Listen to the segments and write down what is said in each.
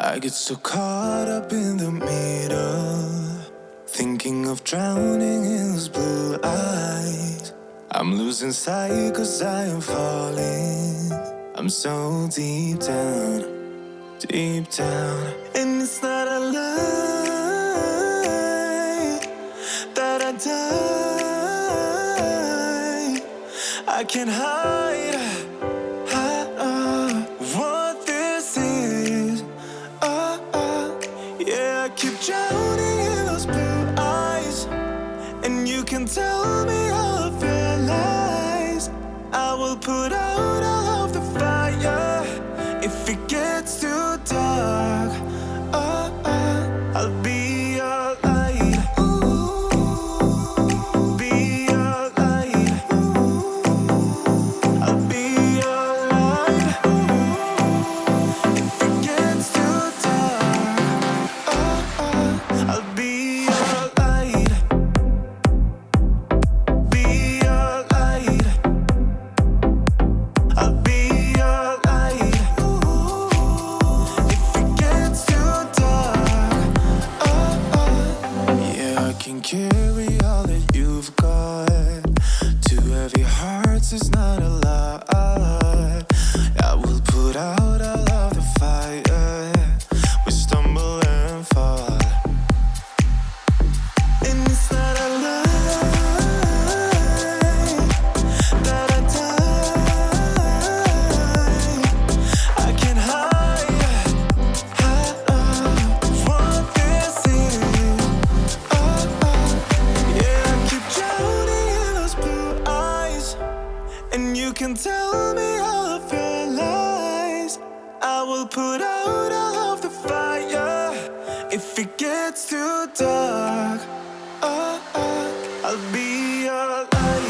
I get so caught up in the middle, thinking of drowning in those blue eyes. I'm losing sight 'cause I am falling. I'm so deep down, deep down. And it's not a lie that I die. I can't hide what this is. Yeah, I keep drowning in those blue eyes, and you can tell me all of your lies. I will put out all of the fire if it gets too dark. I'll be your light. Be your light. I'll be your light. If it gets too dark, I'll be your light. Be your light. I'll be your light. If it gets too dark, yeah, I can carry all that you've got. Two heavy hearts is not a lot. I will put out all of the fire. We stumble and fall, and it's not a lie that I die. I can't hide what this is. Yeah, I keep drowning in those blue eyes, and you can tell me all of your lies. I will put out all of the fire if it gets too dark. I'll be your light.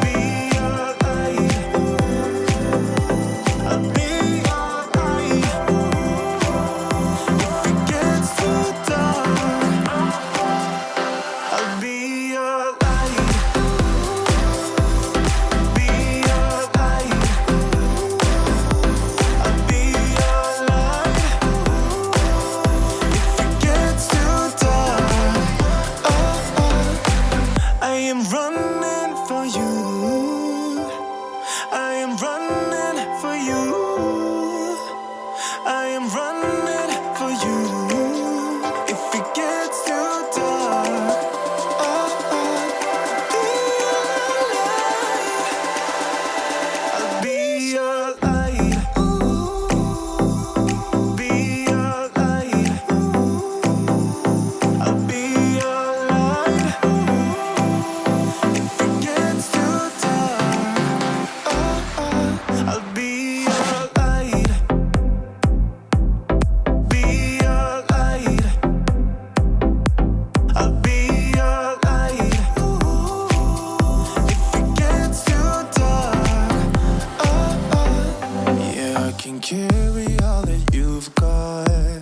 Be your light. I'll be your light. If it gets too dark, I'll be your light. Be your light. I'll be your light. If it gets too dark, I am running for you. I am running for you. I am running for you. If it gets too dark, I'll be your light. Be your light. I'll be your light. If it gets too dark, I'll be your light. Be your light. I'll be your light. If it gets too dark, yeah, I can carry all that you've got.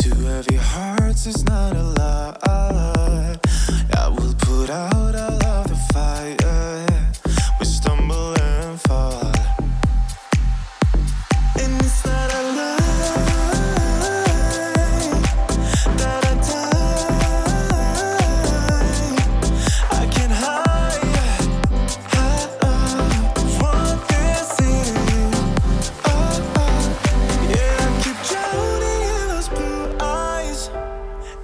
Two heavy hearts is not a lot. I will put out all of the fire. We stumble and fall, and it's not a lie that I die. I can't hide what this is. Yeah, I keep drowning in those blue eyes,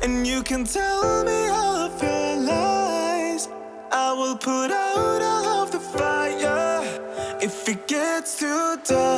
and you can tell me all of your lies. I will put out all of the fire if it gets too dark.